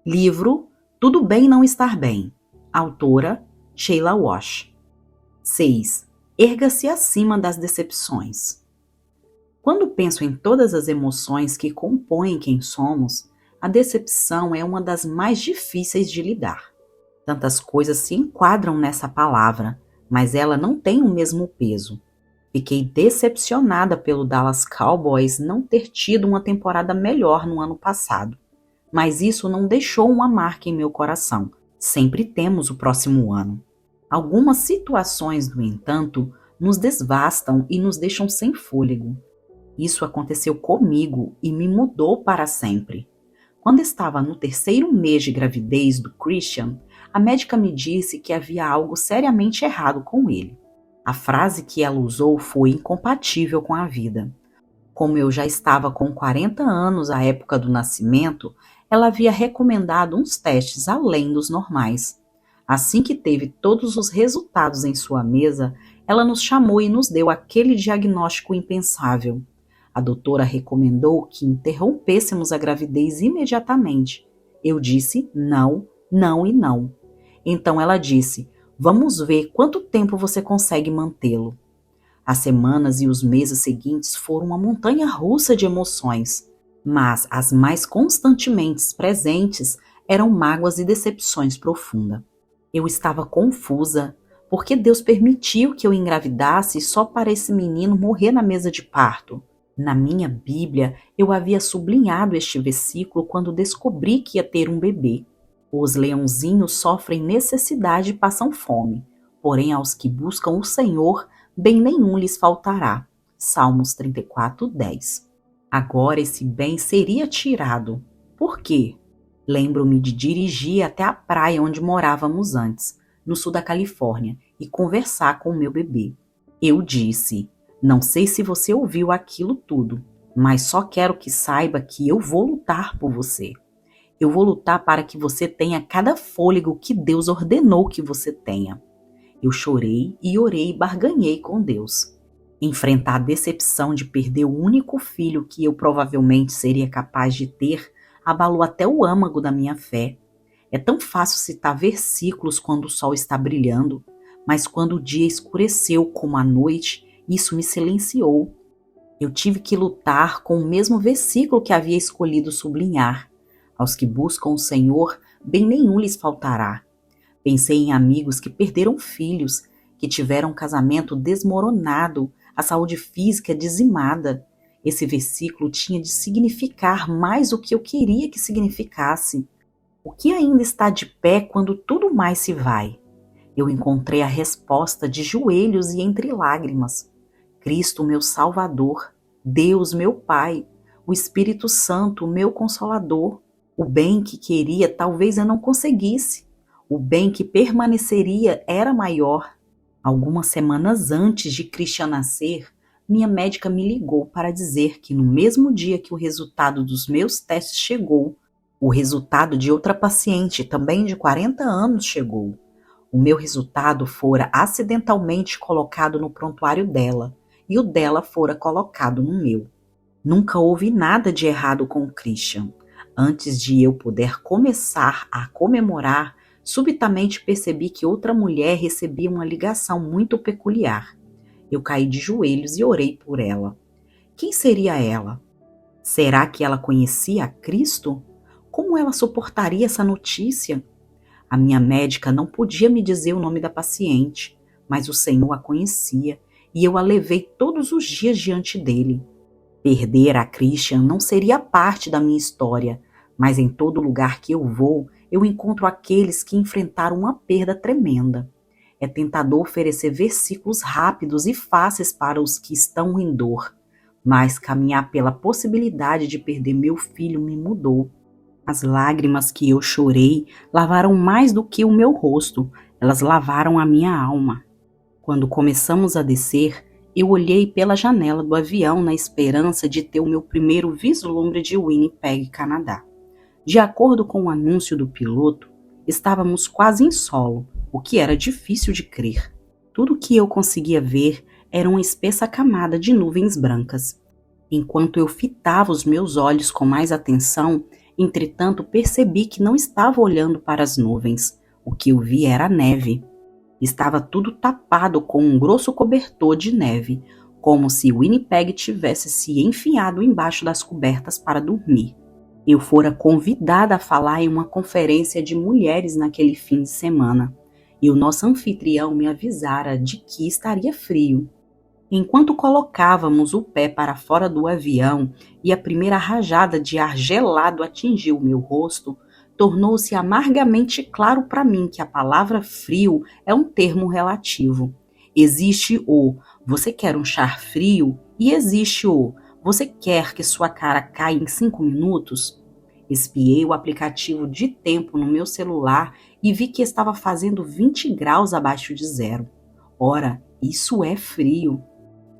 Livro Tudo Bem Não Estar Bem. Autora Sheila Walsh. 6. Erga-se acima das decepções. Quando penso em todas as emoções que compõem quem somos, a decepção é uma das mais difíceis de lidar. Tantas coisas se enquadram nessa palavra, mas ela não tem o mesmo peso. Fiquei decepcionada pelo Dallas Cowboys não ter tido uma temporada melhor no ano passado. Mas isso não deixou uma marca em meu coração. Sempre temos o próximo ano. Algumas situações, no entanto, nos devastam e nos deixam sem fôlego. Isso aconteceu comigo e me mudou para sempre. Quando estava no 3º mês de gravidez do Christian, a médica me disse que havia algo seriamente errado com ele. A frase que ela usou foi incompatível com a vida. Como eu já estava com 40 anos à época do nascimento, ela havia recomendado uns testes além dos normais. Assim que teve todos os resultados em sua mesa, ela nos chamou e nos deu aquele diagnóstico impensável. A doutora recomendou que interrompêssemos a gravidez imediatamente. Eu disse não, não e não. Então ela disse: vamos ver quanto tempo você consegue mantê-lo. As semanas e os meses seguintes foram uma montanha-russa de emoções, mas as mais constantemente presentes eram mágoas e decepções profundas. Eu estava confusa, porque Deus permitiu que eu engravidasse só para esse menino morrer na mesa de parto. Na minha Bíblia, eu havia sublinhado este versículo quando descobri que ia ter um bebê. Os leãozinhos sofrem necessidade e passam fome, porém aos que buscam o Senhor, bem nenhum lhes faltará. Salmos 34:10. Agora esse bem seria tirado. Por quê? Lembro-me de dirigir até a praia onde morávamos antes, no sul da Califórnia, e conversar com o meu bebê. Eu disse: não sei se você ouviu aquilo tudo, mas só quero que saiba que eu vou lutar por você. Eu vou lutar para que você tenha cada fôlego que Deus ordenou que você tenha. Eu chorei e orei e barganhei com Deus. Enfrentar a decepção de perder o único filho que eu provavelmente seria capaz de ter abalou até o âmago da minha fé. É tão fácil citar versículos quando o sol está brilhando, mas quando o dia escureceu como a noite, isso me silenciou. Eu tive que lutar com o mesmo versículo que havia escolhido sublinhar. Aos que buscam o Senhor, bem nenhum lhes faltará. Pensei em amigos que perderam filhos, que tiveram um casamento desmoronado, a saúde física dizimada. Esse versículo tinha de significar mais do que eu queria que significasse. O que ainda está de pé quando tudo mais se vai? Eu encontrei a resposta de joelhos e entre lágrimas. Cristo, meu Salvador, Deus, meu Pai, o Espírito Santo, meu Consolador. O bem que queria talvez eu não conseguisse. O bem que permaneceria era maior. Algumas semanas antes de Christian nascer, minha médica me ligou para dizer que no mesmo dia que o resultado dos meus testes chegou, o resultado de outra paciente, também de 40 anos, chegou. O meu resultado fora acidentalmente colocado no prontuário dela e o dela fora colocado no meu. Nunca houve nada de errado com o Christian. Antes de eu poder começar a comemorar, subitamente percebi que outra mulher recebia uma ligação muito peculiar. Eu caí de joelhos e orei por ela. Quem seria ela? Será que ela conhecia a Cristo? Como ela suportaria essa notícia? A minha médica não podia me dizer o nome da paciente, mas o Senhor a conhecia e eu a levei todos os dias diante dele. Perder a Christian não seria parte da minha história, mas em todo lugar que eu vou, eu encontro aqueles que enfrentaram uma perda tremenda. É tentador oferecer versículos rápidos e fáceis para os que estão em dor, mas caminhar pela possibilidade de perder meu filho me mudou. As lágrimas que eu chorei lavaram mais do que o meu rosto, elas lavaram a minha alma. Quando começamos a descer, eu olhei pela janela do avião na esperança de ter o meu primeiro vislumbre de Winnipeg, Canadá. De acordo com o anúncio do piloto, estávamos quase em solo, o que era difícil de crer. Tudo o que eu conseguia ver era uma espessa camada de nuvens brancas. Enquanto eu fitava os meus olhos com mais atenção, Entretanto, percebi que não estava olhando para as nuvens. O que eu vi era neve. Estava tudo tapado com um grosso cobertor de neve, como se Winnipeg tivesse se enfiado embaixo das cobertas para dormir. Eu fora convidada a falar em uma conferência de mulheres naquele fim de semana, e o nosso anfitrião me avisara de que estaria frio. Enquanto colocávamos o pé para fora do avião e a primeira rajada de ar gelado atingiu meu rosto, tornou-se amargamente claro para mim que a palavra frio é um termo relativo. Existe o "você quer um chá frio" e existe o "você quer que sua cara caia em 5 minutos?" Espiei o aplicativo de tempo no meu celular e vi que estava fazendo 20 graus abaixo de zero. Ora, isso é frio.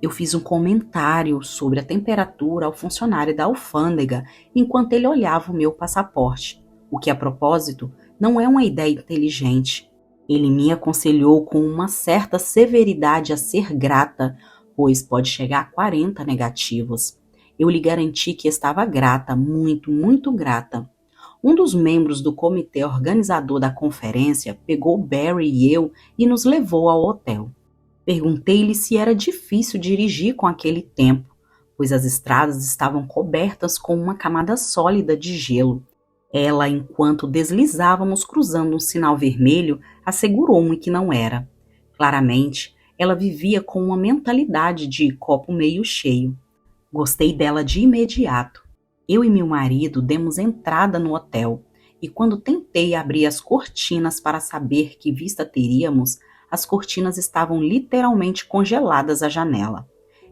Eu fiz um comentário sobre a temperatura ao funcionário da alfândega enquanto ele olhava o meu passaporte, o que, a propósito, não é uma ideia inteligente. Ele me aconselhou com uma certa severidade a ser grata, pois pode chegar a 40 negativos. Eu lhe garanti que estava grata, muito, muito grata. Um dos membros do comitê organizador da conferência pegou Barry e eu e nos levou ao hotel. Perguntei-lhe se era difícil dirigir com aquele tempo, pois as estradas estavam cobertas com uma camada sólida de gelo. Ela, enquanto deslizávamos cruzando um sinal vermelho, assegurou-me que não era. Claramente, ela vivia com uma mentalidade de copo meio cheio. Gostei dela de imediato. Eu e meu marido demos entrada no hotel, e quando tentei abrir as cortinas para saber que vista teríamos, as cortinas estavam literalmente congeladas à janela.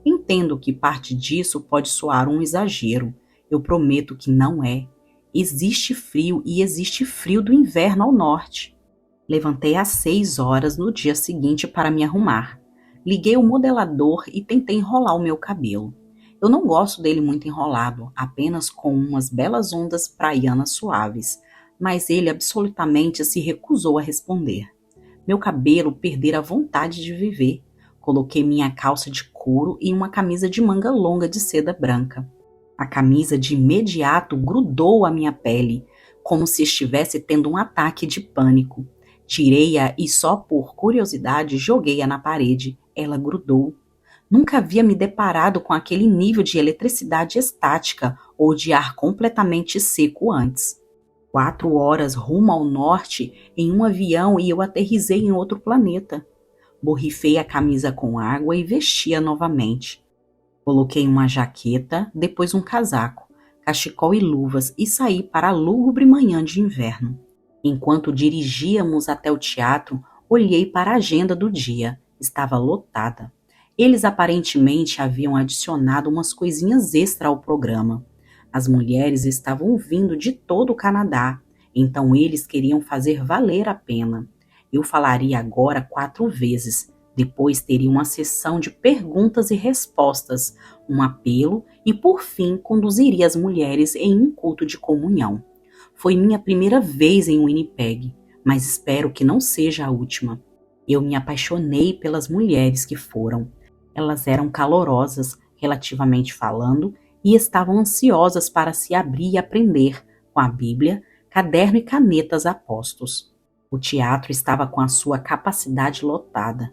Entendo que parte disso pode soar um exagero. Eu prometo que não é. Existe frio e existe frio do inverno ao norte. Levantei às 6 horas no dia seguinte para me arrumar. Liguei o modelador e tentei enrolar o meu cabelo. Eu não gosto dele muito enrolado, apenas com umas belas ondas praianas suaves, mas ele absolutamente se recusou a responder. Meu cabelo perdera a vontade de viver. Coloquei minha calça de couro e uma camisa de manga longa de seda branca. A camisa de imediato grudou à minha pele, como se estivesse tendo um ataque de pânico. Tirei-a e só por curiosidade joguei-a na parede. Ela grudou. Nunca havia me deparado com aquele nível de eletricidade estática ou de ar completamente seco antes. 4 horas rumo ao norte em um avião e eu aterrissei em outro planeta. Borrifei a camisa com água e vesti-a novamente. Coloquei uma jaqueta, depois um casaco, cachecol e luvas e saí para a lúgubre manhã de inverno. Enquanto dirigíamos até o teatro, olhei para a agenda do dia. Estava lotada. Eles aparentemente haviam adicionado umas coisinhas extra ao programa. As mulheres estavam vindo de todo o Canadá, então eles queriam fazer valer a pena. Eu falaria agora 4 vezes, depois teria uma sessão de perguntas e respostas, um apelo e, por fim, conduziria as mulheres em um culto de comunhão. Foi minha primeira vez em Winnipeg, mas espero que não seja a última. Eu me apaixonei pelas mulheres que foram. Elas eram calorosas, relativamente falando, e estavam ansiosas para se abrir e aprender, com a Bíblia, caderno e canetas a postos. O teatro estava com a sua capacidade lotada,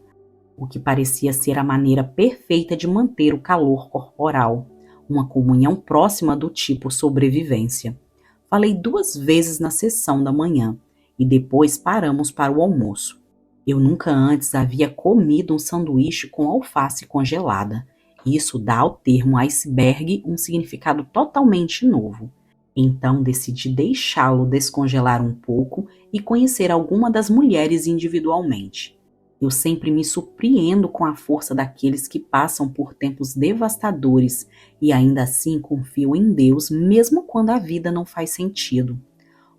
o que parecia ser a maneira perfeita de manter o calor corporal, uma comunhão próxima do tipo sobrevivência. Falei 2 vezes na sessão da manhã, e depois paramos para o almoço. Eu nunca antes havia comido um sanduíche com alface congelada. Isso dá ao termo iceberg um significado totalmente novo. Então decidi deixá-lo descongelar um pouco e conhecer alguma das mulheres individualmente. Eu sempre me surpreendo com a força daqueles que passam por tempos devastadores e ainda assim confio em Deus mesmo quando a vida não faz sentido.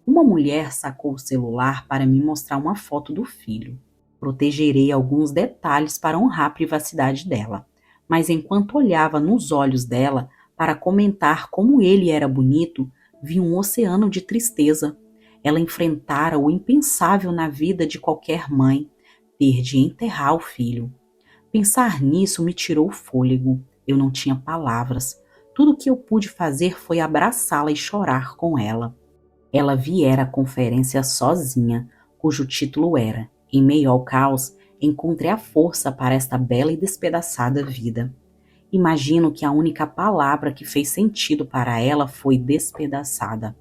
Uma mulher sacou o celular para me mostrar uma foto do filho. Protegerei alguns detalhes para honrar a privacidade dela, mas enquanto olhava nos olhos dela para comentar como ele era bonito, vi um oceano de tristeza. Ela enfrentara o impensável na vida de qualquer mãe, ter de enterrar o filho. Pensar nisso me tirou o fôlego. Eu não tinha palavras. Tudo o que eu pude fazer foi abraçá-la e chorar com ela. Ela viera à conferência sozinha, cujo título era Em meio ao caos, encontrei a força para esta bela e despedaçada vida. Imagino que a única palavra que fez sentido para ela foi despedaçada.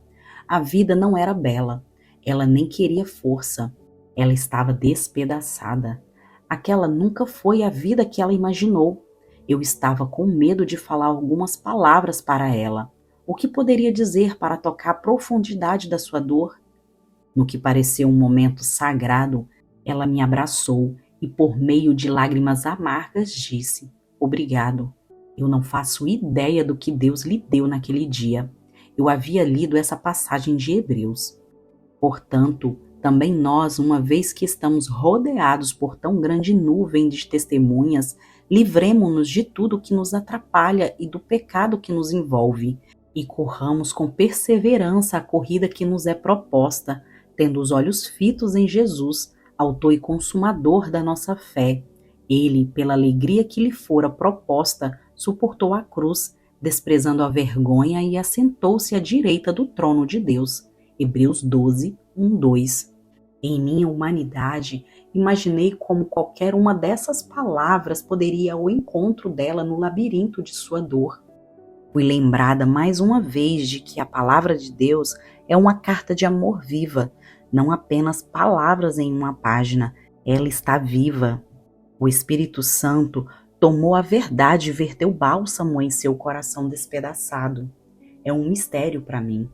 A vida não era bela. Ela nem queria força. Ela estava despedaçada. Aquela nunca foi a vida que ela imaginou. Eu estava com medo de falar algumas palavras para ela. O que poderia dizer para tocar a profundidade da sua dor? No que pareceu um momento sagrado, ela me abraçou e, por meio de lágrimas amargas, disse: Obrigado. Eu não faço ideia do que Deus lhe deu naquele dia. Eu havia lido essa passagem de Hebreus. Portanto, também nós, uma vez que estamos rodeados por tão grande nuvem de testemunhas, livremo-nos de tudo que nos atrapalha e do pecado que nos envolve, e corramos com perseverança a corrida que nos é proposta, tendo os olhos fitos em Jesus, autor e consumador da nossa fé. Ele, pela alegria que lhe fora proposta, suportou a cruz, desprezando a vergonha, e assentou-se à direita do trono de Deus. Hebreus 12, 1, 2. Em minha humanidade, imaginei como qualquer uma dessas palavras poderia ir ao encontro dela no labirinto de sua dor. Fui lembrada mais uma vez de que a palavra de Deus é uma carta de amor viva, não apenas palavras em uma página. Ela está viva. O Espírito Santo tomou a verdade e verteu bálsamo em seu coração despedaçado. É um mistério para mim.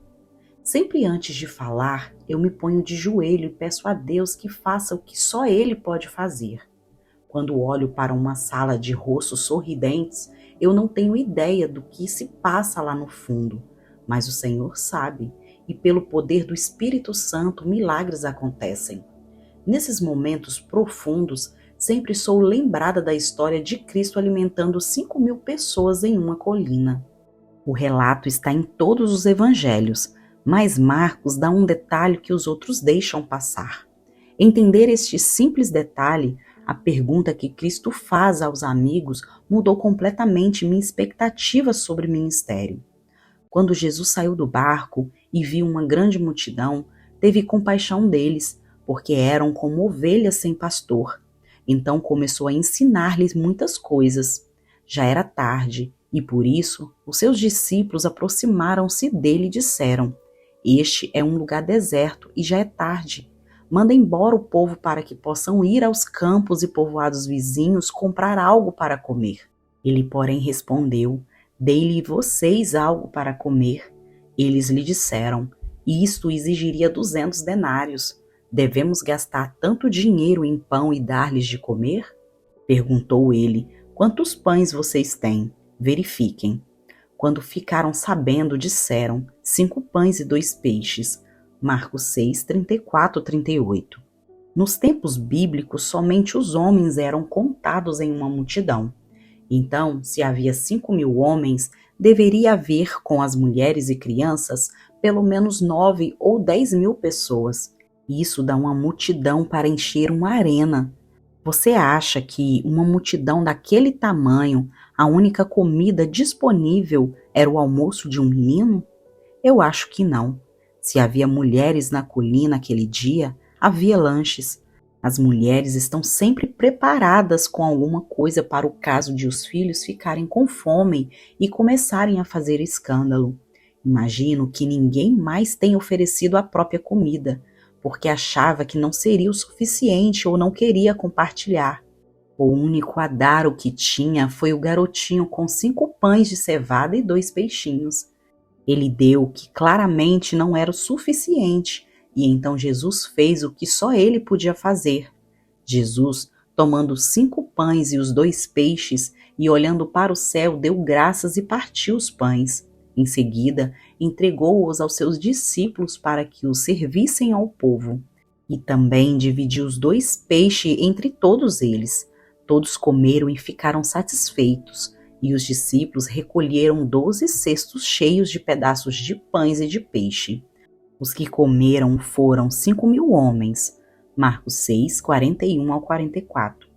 Sempre antes de falar, eu me ponho de joelho e peço a Deus que faça o que só Ele pode fazer. Quando olho para uma sala de rostos sorridentes, eu não tenho ideia do que se passa lá no fundo, mas o Senhor sabe, e pelo poder do Espírito Santo, milagres acontecem. Nesses momentos profundos, sempre sou lembrada da história de Cristo alimentando 5.000 pessoas em uma colina. O relato está em todos os evangelhos, mas Marcos dá um detalhe que os outros deixam passar. Entender este simples detalhe, a pergunta que Cristo faz aos amigos, mudou completamente minha expectativa sobre o ministério. Quando Jesus saiu do barco e viu uma grande multidão, teve compaixão deles, porque eram como ovelhas sem pastor. Então começou a ensinar-lhes muitas coisas. Já era tarde, e por isso os seus discípulos aproximaram-se dele e disseram: Este é um lugar deserto e já é tarde. Manda embora o povo para que possam ir aos campos e povoados vizinhos comprar algo para comer. Ele, porém, respondeu: Dei-lhe vocês algo para comer. Eles lhe disseram: Isto exigiria 200 denários. Devemos gastar tanto dinheiro em pão e dar-lhes de comer? Perguntou ele: Quantos pães vocês têm? Verifiquem. Quando ficaram sabendo, disseram: 5 pães e 2 peixes. Marcos 6, 34, 38. Nos tempos bíblicos, somente os homens eram contados em uma multidão. Então, se havia 5.000 homens, deveria haver, com as mulheres e crianças, pelo menos 9 ou 10.000 pessoas. Isso dá uma multidão para encher uma arena. Você acha que uma multidão daquele tamanho, a única comida disponível era o almoço de um menino? Eu acho que não. Se havia mulheres na colina aquele dia, havia lanches. As mulheres estão sempre preparadas com alguma coisa para o caso de os filhos ficarem com fome e começarem a fazer escândalo. Imagino que ninguém mais tenha oferecido a própria comida, porque achava que não seria o suficiente ou não queria compartilhar. O único a dar o que tinha foi o garotinho com 5 pães de cevada e 2 peixinhos. Ele deu o que claramente não era o suficiente, e então Jesus fez o que só ele podia fazer. Jesus, tomando os 5 pães e os 2 peixes, e olhando para o céu, deu graças e partiu os pães. Em seguida, entregou-os aos seus discípulos para que os servissem ao povo. E também dividiu os 2 peixes entre todos eles. Todos comeram e ficaram satisfeitos. E os discípulos recolheram 12 cestos cheios de pedaços de pães e de peixe. Os que comeram foram 5.000 homens. Marcos 6, 41 ao 44.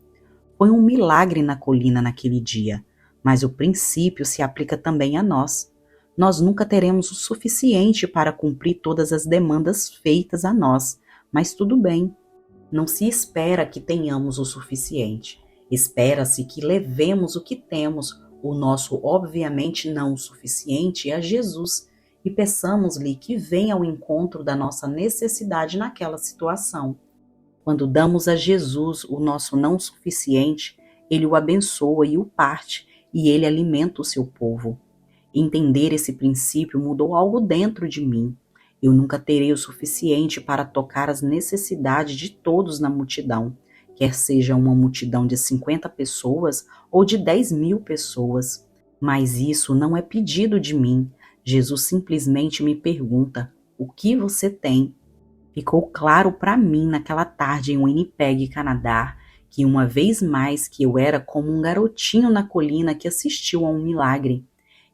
Foi um milagre na colina naquele dia, mas o princípio se aplica também a nós. Nós nunca teremos o suficiente para cumprir todas as demandas feitas a nós, mas tudo bem. Não se espera que tenhamos o suficiente. Espera-se que levemos o que temos, o nosso obviamente não o suficiente, a Jesus e peçamos-lhe que venha ao encontro da nossa necessidade naquela situação. Quando damos a Jesus o nosso não suficiente, ele o abençoa e o parte, e ele alimenta o seu povo. Entender esse princípio mudou algo dentro de mim. Eu nunca terei o suficiente para tocar as necessidades de todos na multidão, quer seja uma multidão de 50 pessoas ou de 10.000 pessoas. Mas isso não é pedido de mim. Jesus simplesmente me pergunta: o que você tem? Ficou claro para mim naquela tarde em Winnipeg, Canadá, que uma vez mais que eu era como um garotinho na colina que assistiu a um milagre.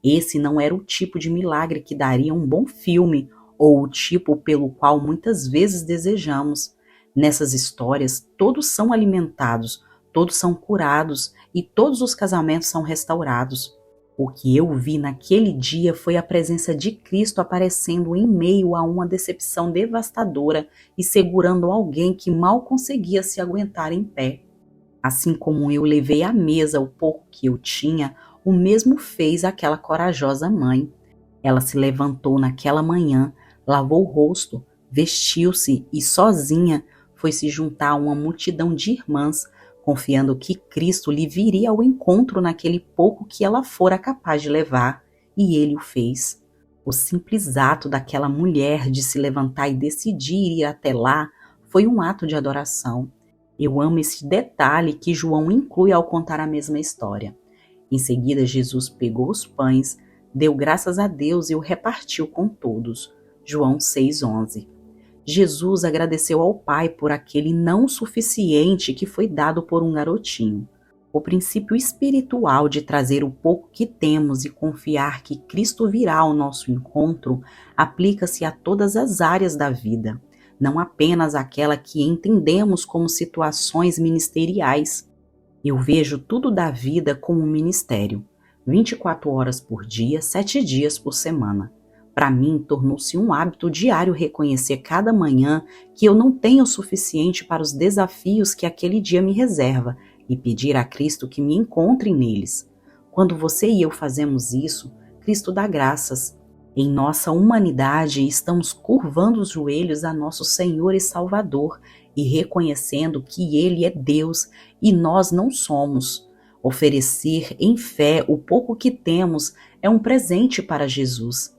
Esse não era o tipo de milagre que daria um bom filme ou o tipo pelo qual muitas vezes desejamos. Nessas histórias, todos são alimentados, todos são curados e todos os casamentos são restaurados. O que eu vi naquele dia foi a presença de Cristo aparecendo em meio a uma decepção devastadora e segurando alguém que mal conseguia se aguentar em pé. Assim como eu levei à mesa o pouco que eu tinha, o mesmo fez aquela corajosa mãe. Ela se levantou naquela manhã, lavou o rosto, vestiu-se e sozinha foi se juntar a uma multidão de irmãs, confiando que Cristo lhe viria ao encontro naquele pouco que ela fora capaz de levar, e ele o fez. O simples ato daquela mulher de se levantar e decidir ir até lá foi um ato de adoração. Eu amo esse detalhe que João inclui ao contar a mesma história. Em seguida, Jesus pegou os pães, deu graças a Deus e o repartiu com todos. João 6,11. Jesus agradeceu ao Pai por aquele não suficiente que foi dado por um garotinho. O princípio espiritual de trazer o pouco que temos e confiar que Cristo virá ao nosso encontro aplica-se a todas as áreas da vida, não apenas aquela que entendemos como situações ministeriais. Eu vejo tudo da vida como um ministério, 24 horas por dia, 7 dias por semana. Para mim, tornou-se um hábito diário reconhecer cada manhã que eu não tenho o suficiente para os desafios que aquele dia me reserva e pedir a Cristo que me encontre neles. Quando você e eu fazemos isso, Cristo dá graças. Em nossa humanidade, estamos curvando os joelhos a nosso Senhor e Salvador e reconhecendo que Ele é Deus e nós não somos. Oferecer em fé o pouco que temos é um presente para Jesus.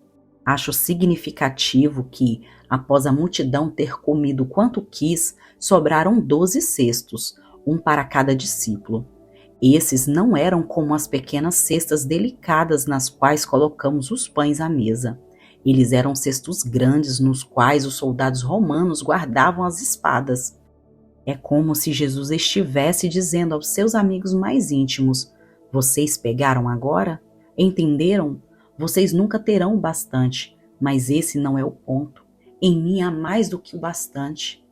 Acho significativo que, após a multidão ter comido quanto quis, sobraram 12 cestos, um para cada discípulo. Esses não eram como as pequenas cestas delicadas nas quais colocamos os pães à mesa. Eles eram cestos grandes nos quais os soldados romanos guardavam as espadas. É como se Jesus estivesse dizendo aos seus amigos mais íntimos: vocês pegaram agora? Entenderam? Vocês nunca terão o bastante, mas esse não é o ponto. Em mim há mais do que o bastante.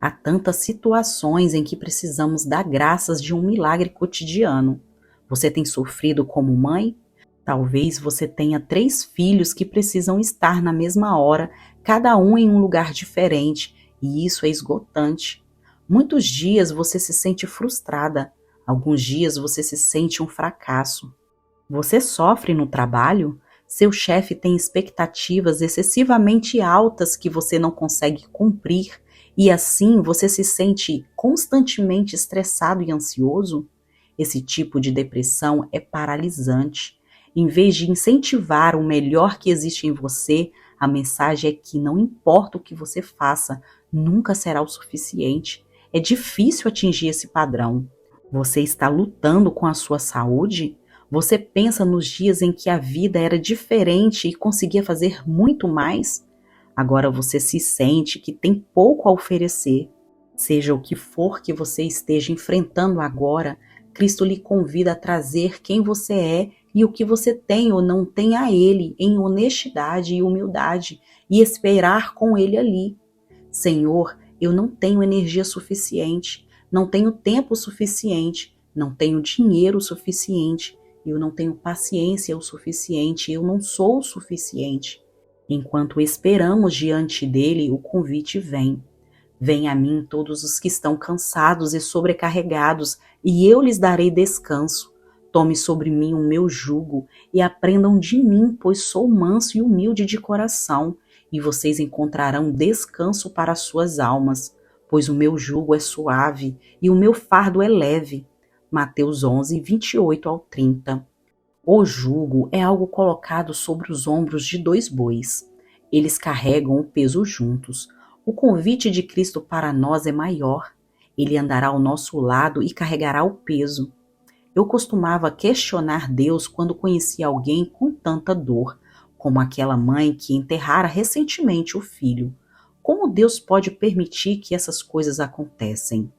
Há tantas situações em que precisamos dar graças de um milagre cotidiano. Você tem sofrido como mãe? Talvez você tenha 3 filhos que precisam estar na mesma hora, cada um em um lugar diferente, e isso é esgotante. Muitos dias você se sente frustrada, alguns dias você se sente um fracasso. Você sofre no trabalho? Seu chefe tem expectativas excessivamente altas que você não consegue cumprir e assim você se sente constantemente estressado e ansioso? Esse tipo de depressão é paralisante. Em vez de incentivar o melhor que existe em você, a mensagem é que não importa o que você faça, nunca será o suficiente. É difícil atingir esse padrão. Você está lutando com a sua saúde? Você pensa nos dias em que a vida era diferente e conseguia fazer muito mais? Agora você se sente que tem pouco a oferecer. Seja o que for que você esteja enfrentando agora, Cristo lhe convida a trazer quem você é e o que você tem ou não tem a Ele em honestidade e humildade e esperar com Ele ali. Senhor, eu não tenho energia suficiente, não tenho tempo suficiente, não tenho dinheiro suficiente. Eu não tenho paciência o suficiente, eu não sou o suficiente. Enquanto esperamos diante dele, o convite vem. Vem a mim todos os que estão cansados e sobrecarregados, e eu lhes darei descanso. Tome sobre mim o meu jugo e aprendam de mim, pois sou manso e humilde de coração, e vocês encontrarão descanso para as suas almas, pois o meu jugo é suave e o meu fardo é leve. Mateus 11, 28 ao 30. O jugo é algo colocado sobre os ombros de dois bois. Eles carregam o peso juntos. O convite de Cristo para nós é maior. Ele andará ao nosso lado e carregará o peso. Eu costumava questionar Deus quando conhecia alguém com tanta dor, como aquela mãe que enterrara recentemente o filho. Como Deus pode permitir que essas coisas acontecem?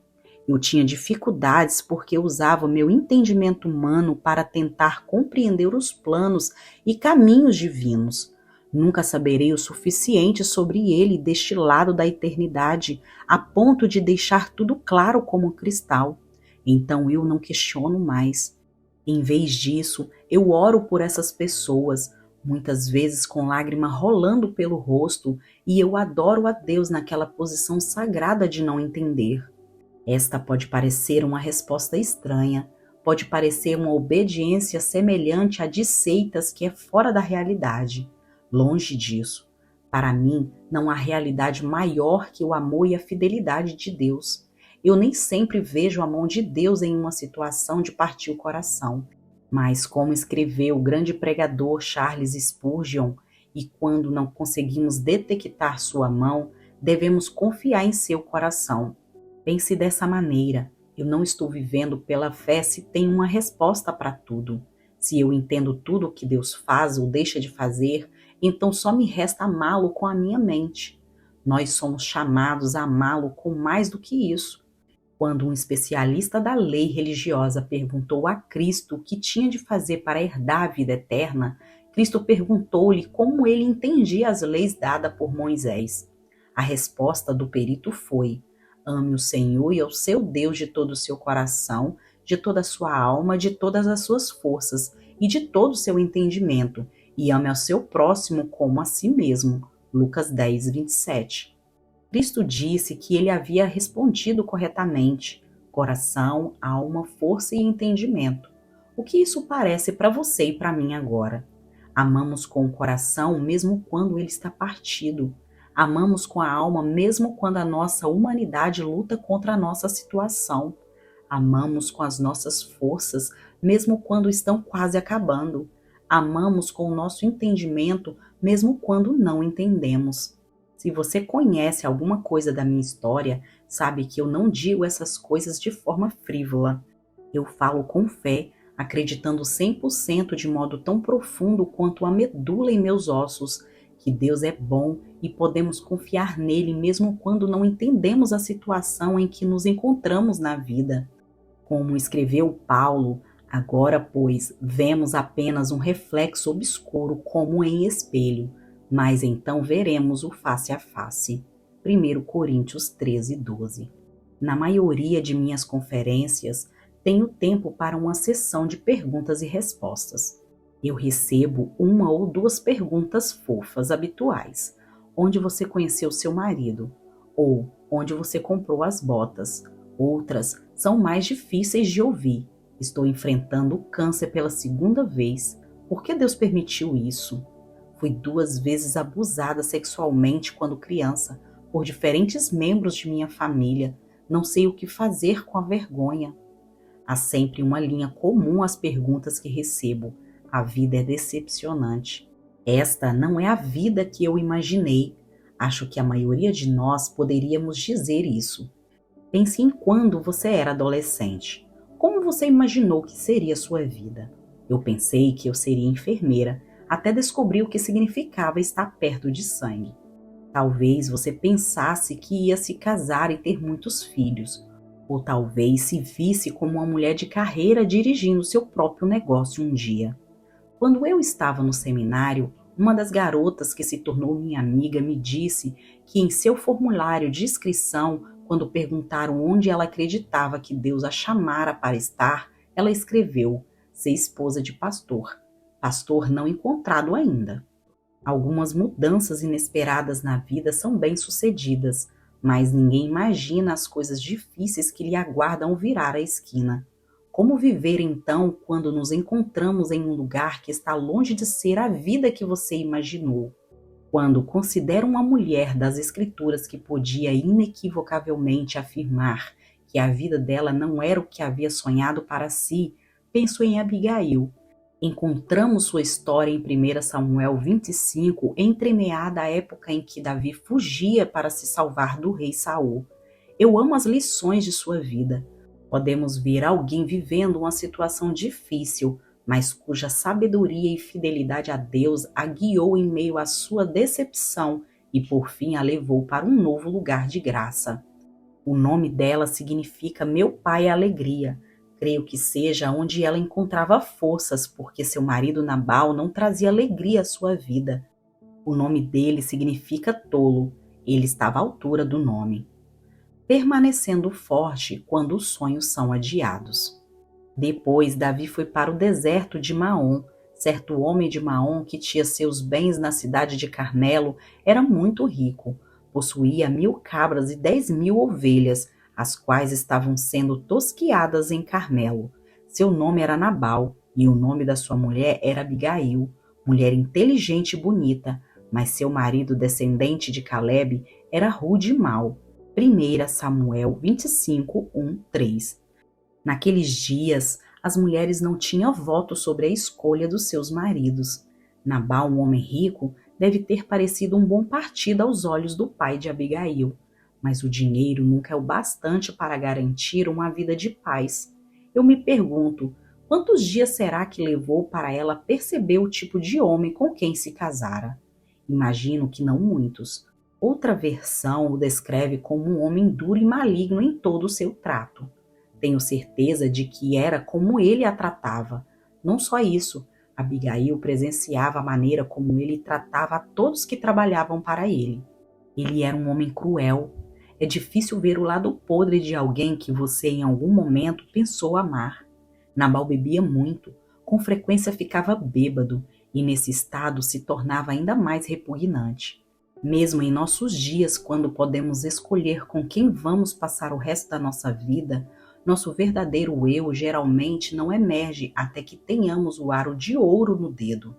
Eu tinha dificuldades porque usava meu entendimento humano para tentar compreender os planos e caminhos divinos. Nunca saberei o suficiente sobre ele deste lado da eternidade, a ponto de deixar tudo claro como cristal. Então eu não questiono mais. Em vez disso, eu oro por essas pessoas, muitas vezes com lágrima rolando pelo rosto, e eu adoro a Deus naquela posição sagrada de não entender. Esta pode parecer uma resposta estranha, pode parecer uma obediência semelhante à de seitas que é fora da realidade. Longe disso. Para mim, não há realidade maior que o amor e a fidelidade de Deus. Eu nem sempre vejo a mão de Deus em uma situação de partir o coração. Mas, como escreveu o grande pregador Charles Spurgeon, e quando não conseguimos detectar sua mão, devemos confiar em seu coração. Pense dessa maneira: eu não estou vivendo pela fé se tenho uma resposta para tudo. Se eu entendo tudo o que Deus faz ou deixa de fazer, então só me resta amá-lo com a minha mente. Nós somos chamados a amá-lo com mais do que isso. Quando um especialista da lei religiosa perguntou a Cristo o que tinha de fazer para herdar a vida eterna, Cristo perguntou-lhe como ele entendia as leis dadas por Moisés. A resposta do perito foi: ame o Senhor e ao seu Deus de todo o seu coração, de toda a sua alma, de todas as suas forças e de todo o seu entendimento, e ame ao seu próximo como a si mesmo. Lucas 10, 27. Cristo disse que ele havia respondido corretamente: coração, alma, força e entendimento. O que isso parece para você e para mim agora? Amamos com o coração mesmo quando ele está partido. Amamos com a alma mesmo quando a nossa humanidade luta contra a nossa situação. Amamos com as nossas forças mesmo quando estão quase acabando. Amamos com o nosso entendimento mesmo quando não entendemos. Se você conhece alguma coisa da minha história, sabe que eu não digo essas coisas de forma frívola. Eu falo com fé, acreditando 100% de modo tão profundo quanto a medula em meus ossos, que Deus é bom e podemos confiar nele mesmo quando não entendemos a situação em que nos encontramos na vida. Como escreveu Paulo, agora, pois, vemos apenas um reflexo obscuro como em espelho, mas então veremos o face a face. 1 Coríntios 13, 12. Na maioria de minhas conferências, tenho tempo para uma sessão de perguntas e respostas. Eu recebo uma ou duas perguntas fofas habituais. Onde você conheceu seu marido? Ou onde você comprou as botas? Outras são mais difíceis de ouvir. Estou enfrentando o câncer pela segunda vez. Por que Deus permitiu isso? Fui 2 vezes abusada sexualmente quando criança, por diferentes membros de minha família. Não sei o que fazer com a vergonha. Há sempre uma linha comum às perguntas que recebo. A vida é decepcionante. Esta não é a vida que eu imaginei. Acho que a maioria de nós poderíamos dizer isso. Pense em quando você era adolescente. Como você imaginou que seria a sua vida? Eu pensei que eu seria enfermeira, até descobrir o que significava estar perto de sangue. Talvez você pensasse que ia se casar e ter muitos filhos, ou talvez se visse como uma mulher de carreira dirigindo seu próprio negócio um dia. Quando eu estava no seminário, uma das garotas que se tornou minha amiga me disse que em seu formulário de inscrição, quando perguntaram onde ela acreditava que Deus a chamara para estar, ela escreveu: ser esposa de pastor não encontrado ainda. Algumas mudanças inesperadas na vida são bem-sucedidas, mas ninguém imagina as coisas difíceis que lhe aguardam ao virar a esquina. Como viver então quando nos encontramos em um lugar que está longe de ser a vida que você imaginou? Quando considero uma mulher das Escrituras que podia inequivocavelmente afirmar que a vida dela não era o que havia sonhado para si, penso em Abigail. Encontramos sua história em 1 Samuel 25, entremeada à época em que Davi fugia para se salvar do rei Saul. Eu amo as lições de sua vida. Podemos ver alguém vivendo uma situação difícil, mas cuja sabedoria e fidelidade a Deus a guiou em meio à sua decepção e por fim a levou para um novo lugar de graça. O nome dela significa Meu Pai é Alegria. Creio que seja onde ela encontrava forças, porque seu marido Nabal não trazia alegria à sua vida. O nome dele significa tolo. Ele estava à altura do nome. Permanecendo forte quando os sonhos são adiados. Depois, Davi foi para o deserto de Maom. Certo homem de Maom, que tinha seus bens na cidade de Carmelo, era muito rico. Possuía 1000 cabras e 10.000 ovelhas, as quais estavam sendo tosquiadas em Carmelo. Seu nome era Nabal, e o nome da sua mulher era Abigail, mulher inteligente e bonita, mas seu marido, descendente de Caleb, era rude e mau. 1 Samuel 25, 1, 3. Naqueles dias, as mulheres não tinham voto sobre a escolha dos seus maridos. Nabal, um homem rico, deve ter parecido um bom partido aos olhos do pai de Abigail, mas o dinheiro nunca é o bastante para garantir uma vida de paz. Eu me pergunto, quantos dias será que levou para ela perceber o tipo de homem com quem se casara? Imagino que não muitos. Outra versão o descreve como um homem duro e maligno em todo o seu trato. Tenho certeza de que era como ele a tratava. Não só isso, Abigail presenciava a maneira como ele tratava a todos que trabalhavam para ele. Ele era um homem cruel. É difícil ver o lado podre de alguém que você em algum momento pensou amar. Nabal bebia muito, com frequência ficava bêbado e nesse estado se tornava ainda mais repugnante. Mesmo em nossos dias, quando podemos escolher com quem vamos passar o resto da nossa vida, nosso verdadeiro eu geralmente não emerge até que tenhamos o aro de ouro no dedo.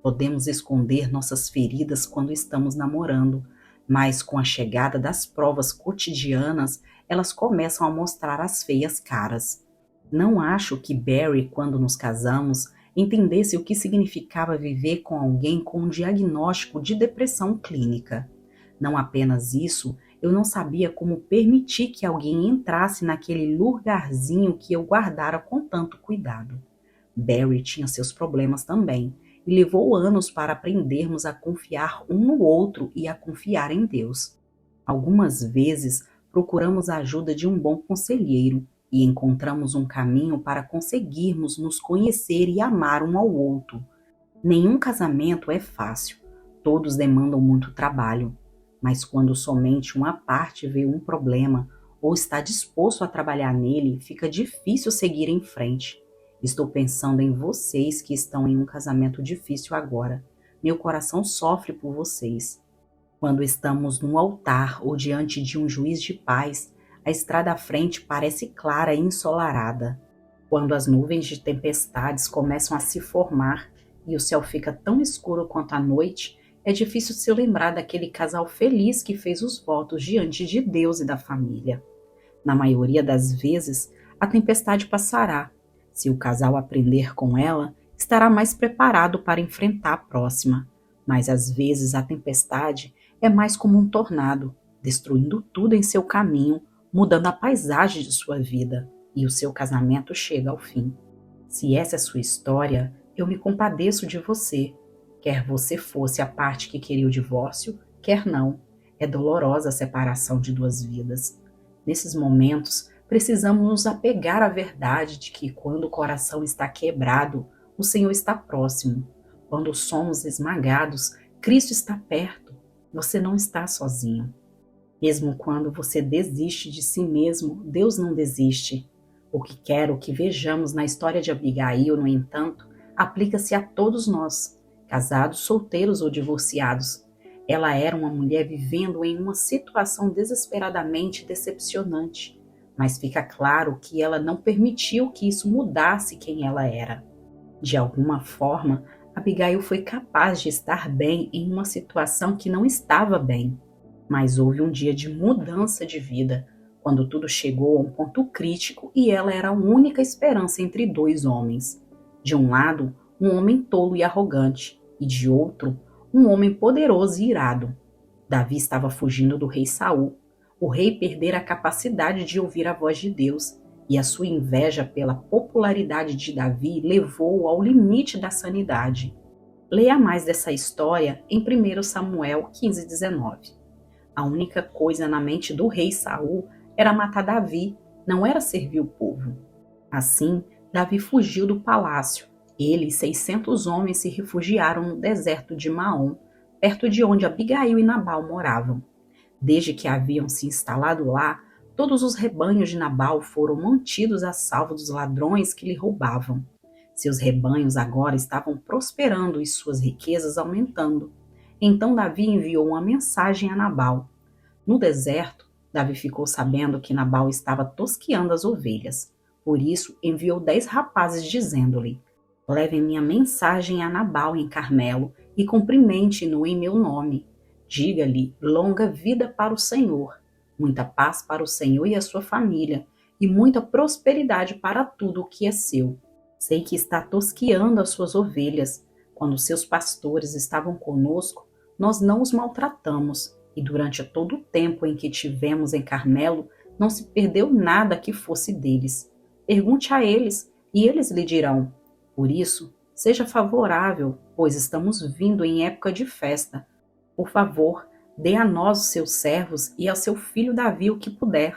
Podemos esconder nossas feridas quando estamos namorando, mas com a chegada das provas cotidianas, elas começam a mostrar as feias caras. Não acho que Barry, quando nos casamos, entendesse o que significava viver com alguém com um diagnóstico de depressão clínica. Não apenas isso, eu não sabia como permitir que alguém entrasse naquele lugarzinho que eu guardara com tanto cuidado. Barry tinha seus problemas também, e levou anos para aprendermos a confiar um no outro e a confiar em Deus. Algumas vezes procuramos a ajuda de um bom conselheiro e encontramos um caminho para conseguirmos nos conhecer e amar um ao outro. Nenhum casamento é fácil, todos demandam muito trabalho, mas quando somente uma parte vê um problema ou está disposto a trabalhar nele, fica difícil seguir em frente. Estou pensando em vocês que estão em um casamento difícil agora. Meu coração sofre por vocês. Quando estamos num altar ou diante de um juiz de paz, a estrada à frente parece clara e ensolarada. Quando as nuvens de tempestades começam a se formar e o céu fica tão escuro quanto a noite, é difícil se lembrar daquele casal feliz que fez os votos diante de Deus e da família. Na maioria das vezes, a tempestade passará. Se o casal aprender com ela, estará mais preparado para enfrentar a próxima. Mas às vezes a tempestade é mais como um tornado, destruindo tudo em seu caminho, mudando a paisagem de sua vida, e o seu casamento chega ao fim. Se essa é sua história, eu me compadeço de você. Quer você fosse a parte que queria o divórcio, quer não. É dolorosa a separação de duas vidas. Nesses momentos, precisamos nos apegar à verdade de que quando o coração está quebrado, o Senhor está próximo. Quando somos esmagados, Cristo está perto. Você não está sozinho. Mesmo quando você desiste de si mesmo, Deus não desiste. O O que quero que vejamos na história de Abigail, no entanto, aplica-se a todos nós, casados, solteiros ou divorciados. Ela era uma mulher vivendo em uma situação desesperadamente decepcionante, mas fica claro que ela não permitiu que isso mudasse quem ela era. De alguma forma, Abigail foi capaz de estar bem em uma situação que não estava bem. Mas houve um dia de mudança de vida, quando tudo chegou a um ponto crítico e ela era a única esperança entre dois homens. De um lado, um homem tolo e arrogante, e de outro, um homem poderoso e irado. Davi estava fugindo do rei Saul. O rei perdera a capacidade de ouvir a voz de Deus, e a sua inveja pela popularidade de Davi levou-o ao limite da sanidade. Leia mais dessa história em 1 Samuel 15:19. A única coisa na mente do rei Saul era matar Davi, não era servir o povo. Assim, Davi fugiu do palácio. Ele e 600 homens se refugiaram no deserto de Maom, perto de onde Abigail e Nabal moravam. Desde que haviam se instalado lá, todos os rebanhos de Nabal foram mantidos a salvo dos ladrões que lhe roubavam. Seus rebanhos agora estavam prosperando e suas riquezas aumentando. Então Davi enviou uma mensagem a Nabal. No deserto, Davi ficou sabendo que Nabal estava tosqueando as ovelhas. Por isso, enviou 10 rapazes dizendo-lhe: levem minha mensagem a Nabal em Carmelo e cumprimente-no em meu nome. Diga-lhe longa vida para o Senhor, muita paz para o Senhor e a sua família, e muita prosperidade para tudo o que é seu. Sei que está tosqueando as suas ovelhas. Quando seus pastores estavam conosco, nós não os maltratamos, e durante todo o tempo em que tivemos em Carmelo, não se perdeu nada que fosse deles. Pergunte a eles, e eles lhe dirão. Por isso, seja favorável, pois estamos vindo em época de festa. Por favor, dê a nós os seus servos e ao seu filho Davi o que puder.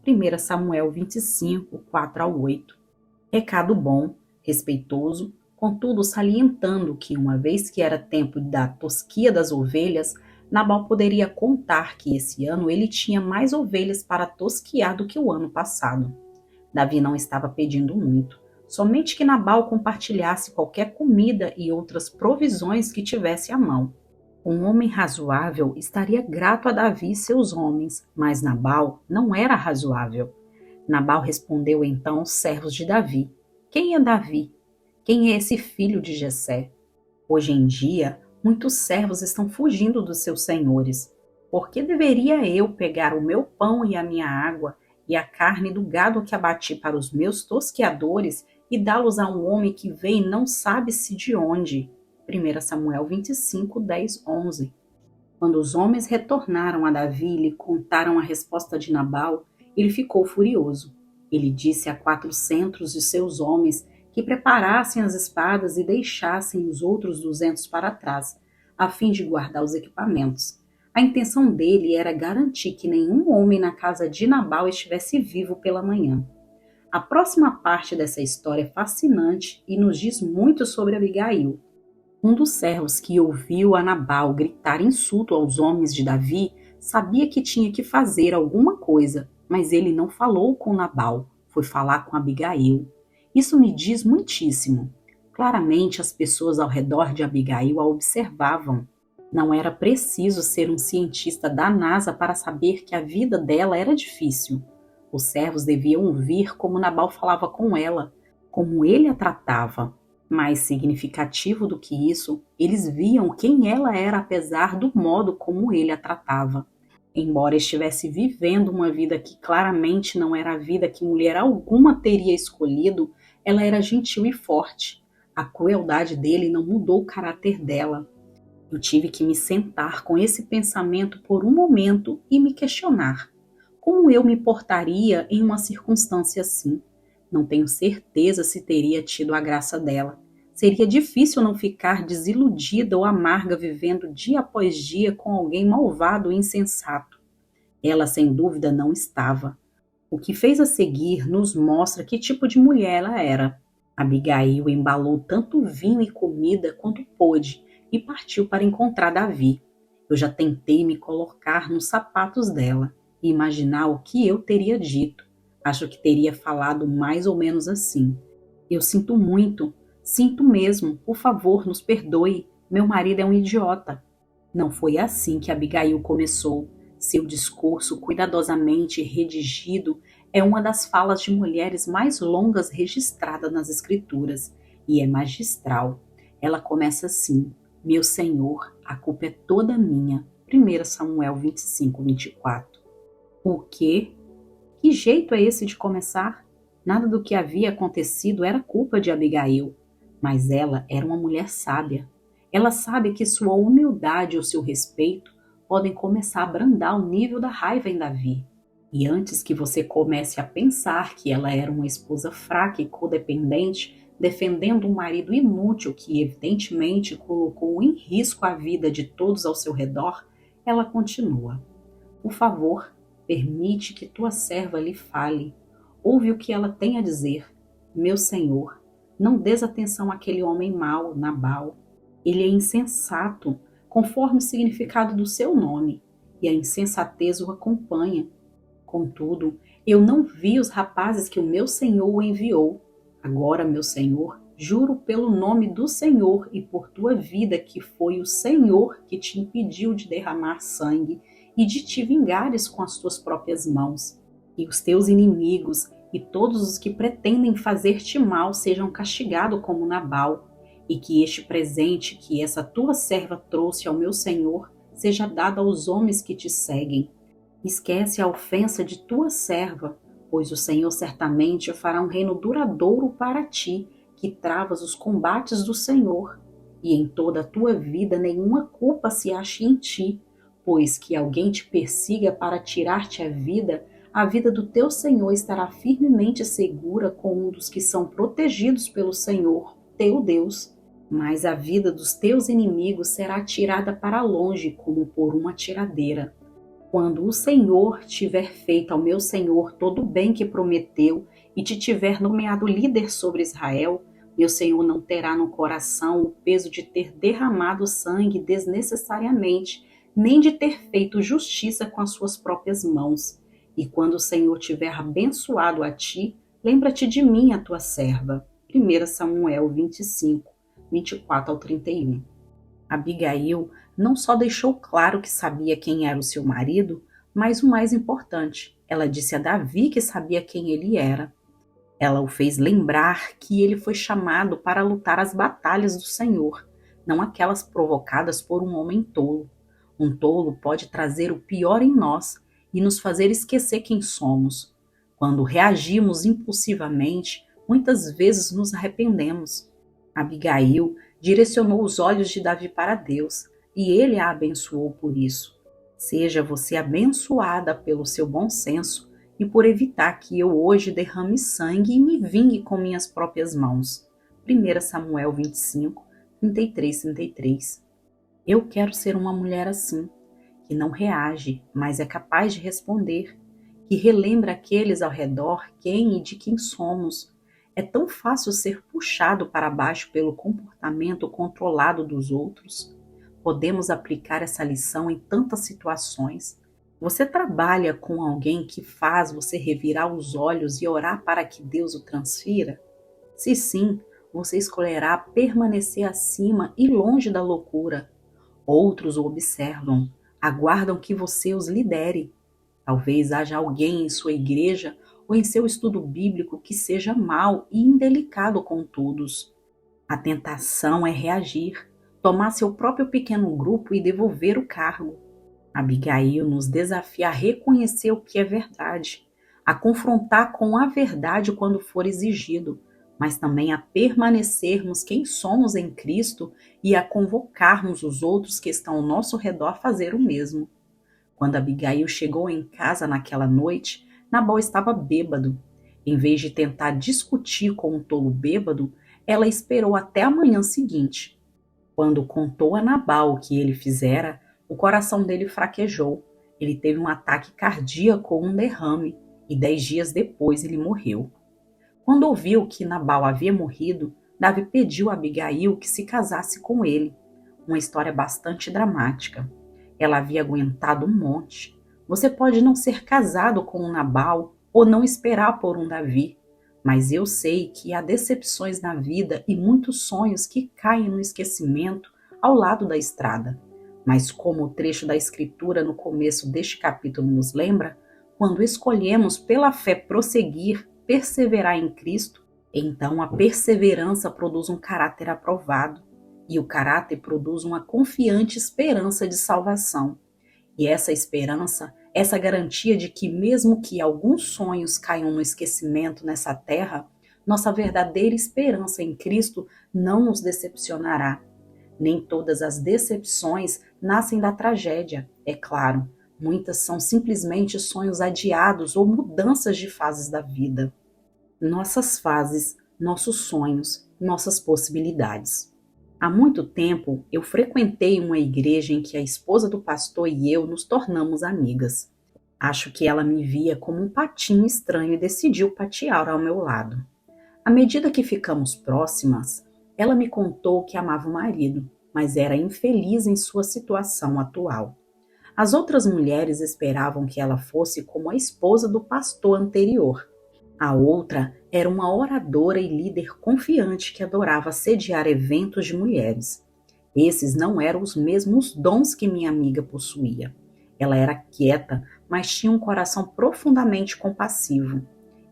1 Samuel 25, 4-8. Recado bom, respeitoso, contudo salientando que, uma vez que era tempo da tosquia das ovelhas, Nabal poderia contar que esse ano ele tinha mais ovelhas para tosquiar do que o ano passado. Davi não estava pedindo muito, somente que Nabal compartilhasse qualquer comida e outras provisões que tivesse à mão. Um homem razoável estaria grato a Davi e seus homens, mas Nabal não era razoável. Nabal respondeu então aos servos de Davi: quem é Davi? Quem é esse filho de Jessé? Hoje em dia, muitos servos estão fugindo dos seus senhores. Por que deveria eu pegar o meu pão e a minha água e a carne do gado que abati para os meus tosqueadores e dá-los a um homem que vem e não sabe-se de onde? 1 Samuel 25, 10, 11. Quando os homens retornaram a Davi e lhe contaram a resposta de Nabal, ele ficou furioso. Ele disse a 400 de seus homens que preparassem as espadas e deixassem os outros 200 para trás, a fim de guardar os equipamentos. A intenção dele era garantir que nenhum homem na casa de Nabal estivesse vivo pela manhã. A próxima parte dessa história é fascinante e nos diz muito sobre Abigail. Um dos servos que ouviu a Nabal gritar insulto aos homens de Davi sabia que tinha que fazer alguma coisa, mas ele não falou com Nabal, foi falar com Abigail. Isso me diz muitíssimo. Claramente as pessoas ao redor de Abigail a observavam. Não era preciso ser um cientista da NASA para saber que a vida dela era difícil. Os servos deviam ouvir como Nabal falava com ela, como ele a tratava. Mais significativo do que isso, eles viam quem ela era apesar do modo como ele a tratava. Embora estivesse vivendo uma vida que claramente não era a vida que mulher alguma teria escolhido, ela era gentil e forte. A crueldade dele não mudou o caráter dela. Eu tive que me sentar com esse pensamento por um momento e me questionar. Como eu me portaria em uma circunstância assim? Não tenho certeza se teria tido a graça dela. Seria difícil não ficar desiludida ou amarga vivendo dia após dia com alguém malvado e insensato. Ela, sem dúvida, não estava. O que fez a seguir nos mostra que tipo de mulher ela era. Abigail embalou tanto vinho e comida quanto pôde e partiu para encontrar Davi. Eu já tentei me colocar nos sapatos dela e imaginar o que eu teria dito. Acho que teria falado mais ou menos assim: eu sinto muito, sinto mesmo, por favor, nos perdoe, meu marido é um idiota. Não foi assim que Abigail começou. Seu discurso, cuidadosamente redigido, é uma das falas de mulheres mais longas registrada nas Escrituras e é magistral. Ela começa assim: Meu Senhor, a culpa é toda minha. 1 Samuel 25, 24. O quê? Que jeito é esse de começar? Nada do que havia acontecido era culpa de Abigail, mas ela era uma mulher sábia. Ela sabe que sua humildade e o seu respeito podem começar a abrandar o nível da raiva em Davi. E antes que você comece a pensar que ela era uma esposa fraca e codependente, defendendo um marido inútil que evidentemente colocou em risco a vida de todos ao seu redor, ela continua: Por favor, permite que tua serva lhe fale. Ouve o que ela tem a dizer. Meu senhor, não des atenção àquele homem mau, Nabal. Ele é insensato, conforme o significado do seu nome, e a insensatez o acompanha. Contudo, eu não vi os rapazes que o meu senhor o enviou. Agora, meu senhor, juro pelo nome do Senhor e por tua vida que foi o Senhor que te impediu de derramar sangue e de te vingares com as tuas próprias mãos. E os teus inimigos e todos os que pretendem fazer-te mal sejam castigados como Nabal, e que este presente que essa tua serva trouxe ao meu senhor seja dado aos homens que te seguem. Esquece a ofensa de tua serva, pois o Senhor certamente fará um reino duradouro para ti, que travas os combates do Senhor. E em toda a tua vida nenhuma culpa se ache em ti, pois que alguém te persiga para tirar-te a vida do teu Senhor estará firmemente segura com um dos que são protegidos pelo Senhor, teu Deus. Mas a vida dos teus inimigos será tirada para longe como por uma tiradeira. Quando o Senhor tiver feito ao meu Senhor todo o bem que prometeu e te tiver nomeado líder sobre Israel, meu Senhor não terá no coração o peso de ter derramado sangue desnecessariamente, nem de ter feito justiça com as suas próprias mãos. E quando o Senhor tiver abençoado a ti, lembra-te de mim, a tua serva. 1 Samuel 25, 24 ao 31. Abigail não só deixou claro que sabia quem era o seu marido, mas o mais importante, ela disse a Davi que sabia quem ele era. Ela o fez lembrar que ele foi chamado para lutar as batalhas do Senhor, não aquelas provocadas por um homem tolo. Um tolo pode trazer o pior em nós e nos fazer esquecer quem somos. Quando reagimos impulsivamente, muitas vezes nos arrependemos. Abigail direcionou os olhos de Davi para Deus, e ele a abençoou por isso. Seja você abençoada pelo seu bom senso e por evitar que eu hoje derrame sangue e me vingue com minhas próprias mãos. 1 Samuel 25, 33, 33. Eu quero ser uma mulher assim, que não reage, mas é capaz de responder, que relembra aqueles ao redor quem e de quem somos. É tão fácil ser puxado para baixo pelo comportamento controlado dos outros. Podemos aplicar essa lição em tantas situações. Você trabalha com alguém que faz você revirar os olhos e orar para que Deus o transfira? Se sim, você escolherá permanecer acima e longe da loucura. Outros o observam, aguardam que você os lidere. Talvez haja alguém em sua igreja ou em seu estudo bíblico que seja mau e indelicado com todos. A tentação é reagir, tomar seu próprio pequeno grupo e devolver o cargo. Abigail nos desafia a reconhecer o que é verdade, a confrontar com a verdade quando for exigido, mas também a permanecermos quem somos em Cristo e a convocarmos os outros que estão ao nosso redor a fazer o mesmo. Quando Abigail chegou em casa naquela noite, Nabal estava bêbado. Em vez de tentar discutir com um tolo bêbado, ela esperou até a manhã seguinte. Quando contou a Nabal o que ele fizera, o coração dele fraquejou. Ele teve um ataque cardíaco ou um derrame, e 10 dias depois ele morreu. Quando ouviu que Nabal havia morrido, Davi pediu a Abigail que se casasse com ele. Uma história bastante dramática. Ela havia aguentado um monte. Você pode não ser casado com um Nabal, ou não esperar por um Davi, mas eu sei que há decepções na vida e muitos sonhos que caem no esquecimento ao lado da estrada. Mas como o trecho da Escritura no começo deste capítulo nos lembra, quando escolhemos pela fé prosseguir, perseverar em Cristo, então a perseverança produz um caráter aprovado, e o caráter produz uma confiante esperança de salvação. E essa esperança, essa garantia de que mesmo que alguns sonhos caiam no esquecimento nessa terra, nossa verdadeira esperança em Cristo não nos decepcionará. Nem todas as decepções nascem da tragédia, é claro. Muitas são simplesmente sonhos adiados ou mudanças de fases da vida. Nossas fases, nossos sonhos, nossas possibilidades. Há muito tempo eu frequentei uma igreja em que a esposa do pastor e eu nos tornamos amigas. Acho que ela me via como um patinho estranho e decidiu patear ao meu lado. À medida que ficamos próximas, ela me contou que amava o marido, mas era infeliz em sua situação atual. As outras mulheres esperavam que ela fosse como a esposa do pastor anterior. A outra era uma oradora e líder confiante que adorava sediar eventos de mulheres. Esses não eram os mesmos dons que minha amiga possuía. Ela era quieta, mas tinha um coração profundamente compassivo.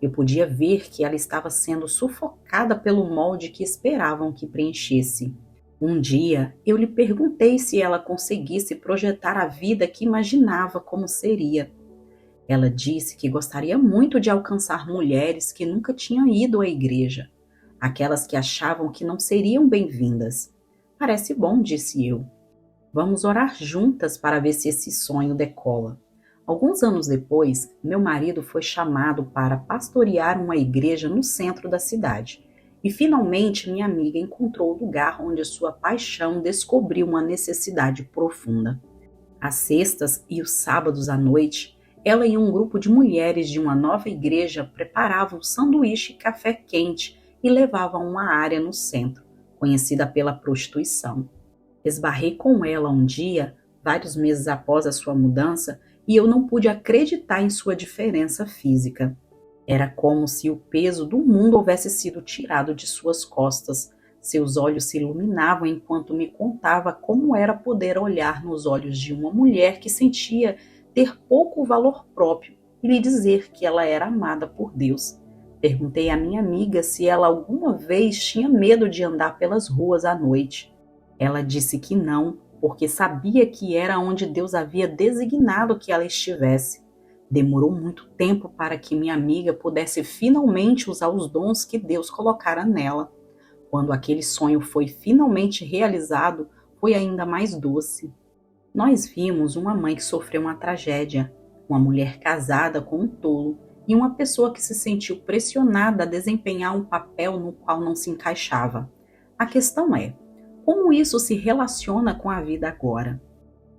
Eu podia ver que ela estava sendo sufocada pelo molde que esperavam que preenchesse. Um dia, eu lhe perguntei se ela conseguisse projetar a vida que imaginava como seria. Ela disse que gostaria muito de alcançar mulheres que nunca tinham ido à igreja, aquelas que achavam que não seriam bem-vindas. Parece bom, disse eu. Vamos orar juntas para ver se esse sonho decola. Alguns anos depois, meu marido foi chamado para pastorear uma igreja no centro da cidade. E finalmente minha amiga encontrou o lugar onde sua paixão descobriu uma necessidade profunda. Às sextas e os sábados à noite, ela e um grupo de mulheres de uma nova igreja preparavam sanduíche e café quente e levavam a uma área no centro, conhecida pela prostituição. Esbarrei com ela um dia, vários meses após a sua mudança, e eu não pude acreditar em sua diferença física. Era como se o peso do mundo houvesse sido tirado de suas costas. Seus olhos se iluminavam enquanto me contava como era poder olhar nos olhos de uma mulher que sentia ter pouco valor próprio e lhe dizer que ela era amada por Deus. Perguntei à minha amiga se ela alguma vez tinha medo de andar pelas ruas à noite. Ela disse que não, porque sabia que era onde Deus havia designado que ela estivesse. Demorou muito tempo para que minha amiga pudesse finalmente usar os dons que Deus colocara nela. Quando aquele sonho foi finalmente realizado, foi ainda mais doce. Nós vimos uma mãe que sofreu uma tragédia, uma mulher casada com um tolo e uma pessoa que se sentiu pressionada a desempenhar um papel no qual não se encaixava. A questão é, como isso se relaciona com a vida agora?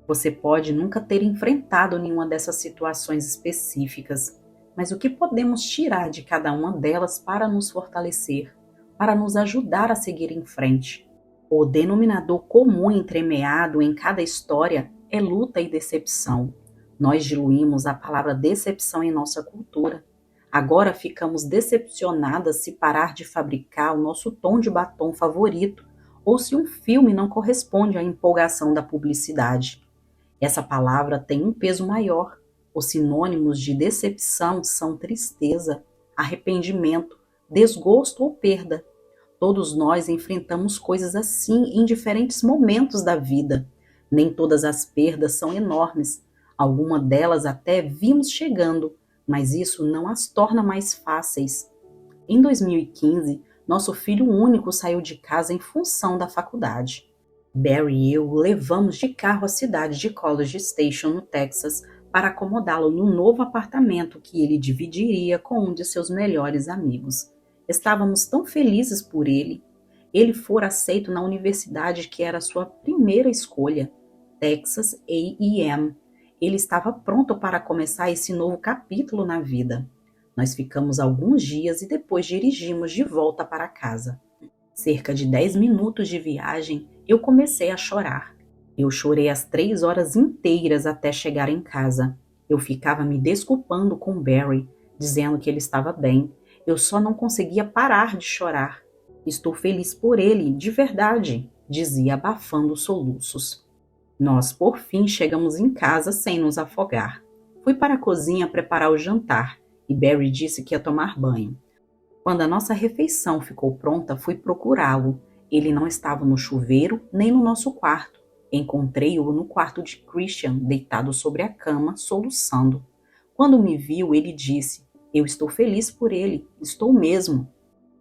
Você pode nunca ter enfrentado nenhuma dessas situações específicas, mas o que podemos tirar de cada uma delas para nos fortalecer, para nos ajudar a seguir em frente? O denominador comum entremeado em cada história é luta e decepção. Nós diluímos a palavra decepção em nossa cultura. Agora ficamos decepcionadas se parar de fabricar o nosso tom de batom favorito ou se um filme não corresponde à empolgação da publicidade. Essa palavra tem um peso maior. Os sinônimos de decepção são tristeza, arrependimento, desgosto ou perda. Todos nós enfrentamos coisas assim em diferentes momentos da vida. Nem todas as perdas são enormes. Algumas delas até vimos chegando, mas isso não as torna mais fáceis. Em 2015, nosso filho único saiu de casa em função da faculdade. Barry e eu o levamos de carro à cidade de College Station, no Texas, para acomodá-lo no novo apartamento que ele dividiria com um de seus melhores amigos. Estávamos tão felizes por ele. Ele fora aceito na universidade que era sua primeira escolha, Texas A&M. Ele estava pronto para começar esse novo capítulo na vida. Nós ficamos alguns dias e depois dirigimos de volta para casa. Cerca de 10 minutos de viagem, eu comecei a chorar. Eu chorei as 3 horas inteiras até chegar em casa. Eu ficava me desculpando com Barry, dizendo que ele estava bem. Eu só não conseguia parar de chorar. Estou feliz por ele, de verdade, dizia abafando os soluços. Nós, por fim, chegamos em casa sem nos afogar. Fui para a cozinha preparar o jantar e Barry disse que ia tomar banho. Quando a nossa refeição ficou pronta, fui procurá-lo. Ele não estava no chuveiro nem no nosso quarto. Encontrei-o no quarto de Christian, deitado sobre a cama, soluçando. Quando me viu, ele disse: "Eu estou feliz por ele, estou mesmo."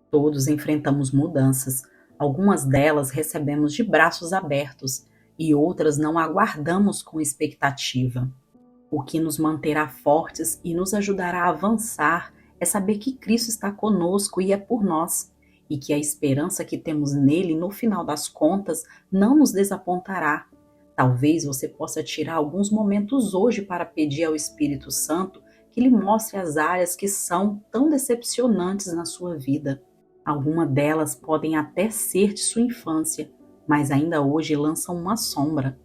Todos enfrentamos mudanças. Algumas delas recebemos de braços abertos e outras não aguardamos com expectativa. O que nos manterá fortes e nos ajudará a avançar é saber que Cristo está conosco e é por nós, e que a esperança que temos nele, no final das contas, não nos desapontará. Talvez você possa tirar alguns momentos hoje para pedir ao Espírito Santo que lhe mostre as áreas que são tão decepcionantes na sua vida. Algumas delas podem até ser de sua infância, mas ainda hoje lançam uma sombra.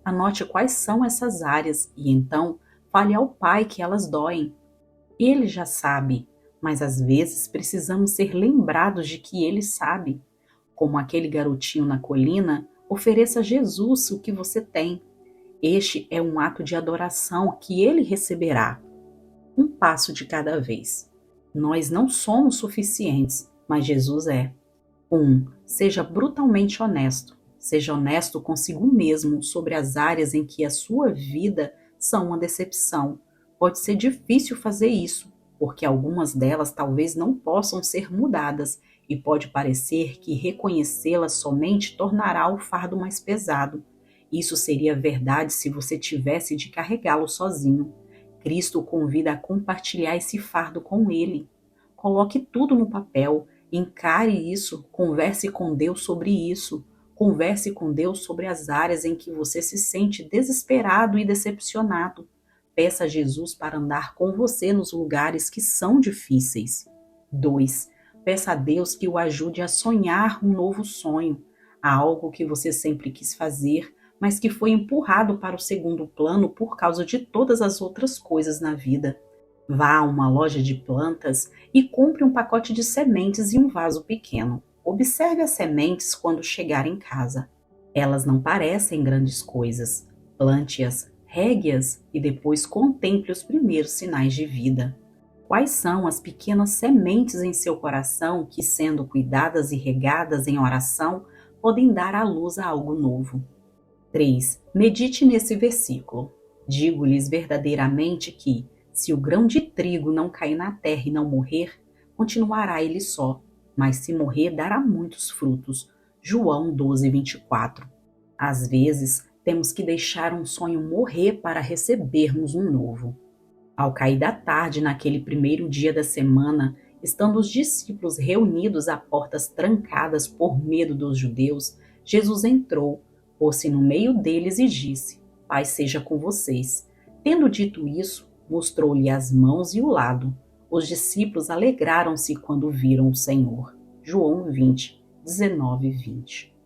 Anote quais são essas áreas e então fale ao Pai que elas doem. Ele já sabe, mas às vezes precisamos ser lembrados de que ele sabe. Como aquele garotinho na colina, ofereça a Jesus o que você tem. Este é um ato de adoração que ele receberá. Um passo de cada vez. Nós não somos suficientes, mas Jesus é. 1. Seja brutalmente honesto. Seja honesto consigo mesmo sobre as áreas em que a sua vida são uma decepção. Pode ser difícil fazer isso, porque algumas delas talvez não possam ser mudadas e pode parecer que reconhecê-las somente tornará o fardo mais pesado. Isso seria verdade se você tivesse de carregá-lo sozinho. Cristo o convida a compartilhar esse fardo com ele. Coloque tudo no papel, encare isso, converse com Deus sobre isso. Converse com Deus sobre as áreas em que você se sente desesperado e decepcionado. Peça a Jesus para andar com você nos lugares que são difíceis. 2. Peça a Deus que o ajude a sonhar um novo sonho, algo que você sempre quis fazer, mas que foi empurrado para o segundo plano por causa de todas as outras coisas na vida. Vá a uma loja de plantas e compre um pacote de sementes e um vaso pequeno. Observe as sementes quando chegar em casa. Elas não parecem grandes coisas. Plante-as, regue-as e depois contemple os primeiros sinais de vida. Quais são as pequenas sementes em seu coração que, sendo cuidadas e regadas em oração, podem dar à luz a algo novo? 3. Medite nesse versículo. Digo-lhes verdadeiramente que, se o grão de trigo não cair na terra e não morrer, continuará ele só, mas se morrer dará muitos frutos. João 12:24. Às vezes, temos que deixar um sonho morrer para recebermos um novo. Ao cair da tarde, naquele primeiro dia da semana, estando os discípulos reunidos a portas trancadas por medo dos judeus, Jesus entrou, pôs-se no meio deles e disse: "Paz seja com vocês." Tendo dito isso, mostrou-lhe as mãos e o lado. Os discípulos alegraram-se quando viram o Senhor. João 20, 19 e 20.